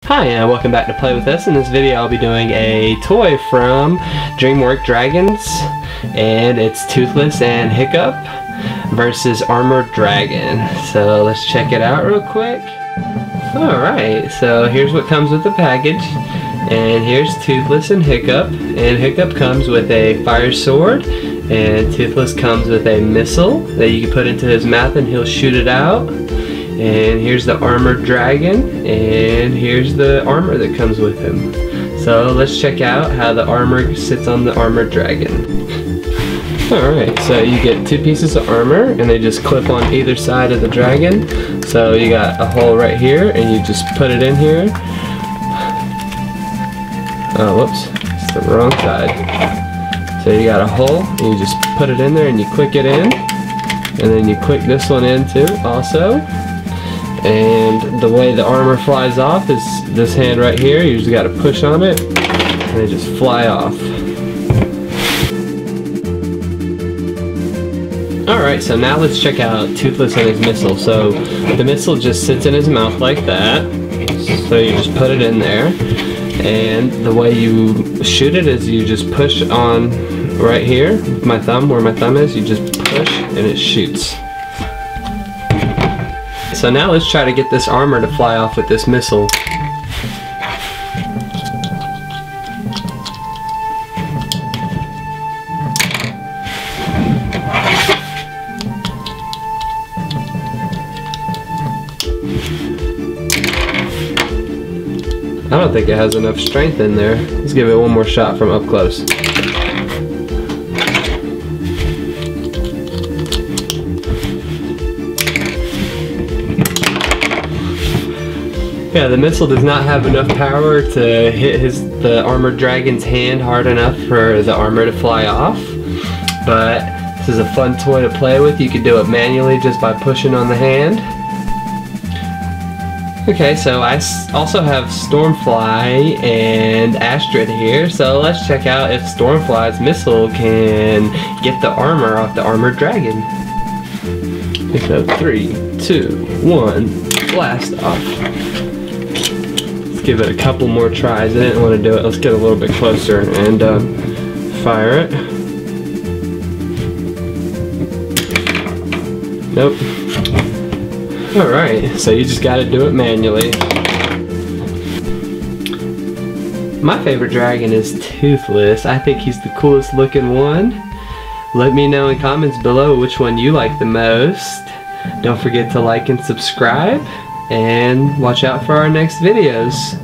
Hi, and welcome back to Play With Us. In this video I'll be doing a toy from DreamWorks Dragons, and it's Toothless and Hiccup versus Armored Dragon. So let's check it out real quick. Alright, so here's what comes with the package, and here's Toothless and Hiccup. And Hiccup comes with a fire sword, and Toothless comes with a missile that you can put into his mouth and he'll shoot it out. And here's the Armored Dragon, and here's the armor that comes with him. So let's check out how the armor sits on the Armored Dragon. Alright, so you get two pieces of armor, and they just clip on either side of the dragon. So you got a hole right here, and you just put it in here. Oh, whoops, it's the wrong side. So you got a hole, and you just put it in there, and you click it in. And then you click this one in too, also. And the way the armor flies off is this hand right here. You just got to push on it and they just fly off. Alright, so now let's check out Toothless and his missile. So the missile just sits in his mouth like that. So you just put it in there. And the way you shoot it is you just push on right here with my thumb, where my thumb is. You just push and it shoots. So now let's try to get this armor to fly off with this missile. I don't think it has enough strength in there. Let's give it one more shot from up close. Yeah, the missile does not have enough power to hit the Armored Dragon's hand hard enough for the armor to fly off. But this is a fun toy to play with. You can do it manually just by pushing on the hand. Okay, so I also have Stormfly and Astrid here. So let's check out if Stormfly's missile can get the armor off the Armored Dragon. So 3, 2, 1, blast off. Give it a couple more tries. I didn't want to do it. Let's get a little bit closer and fire it. Nope. Alright, so you just got to do it manually. My favorite dragon is Toothless. I think he's the coolest looking one. Let me know in comments below which one you like the most. Don't forget to like and subscribe. And watch out for our next videos.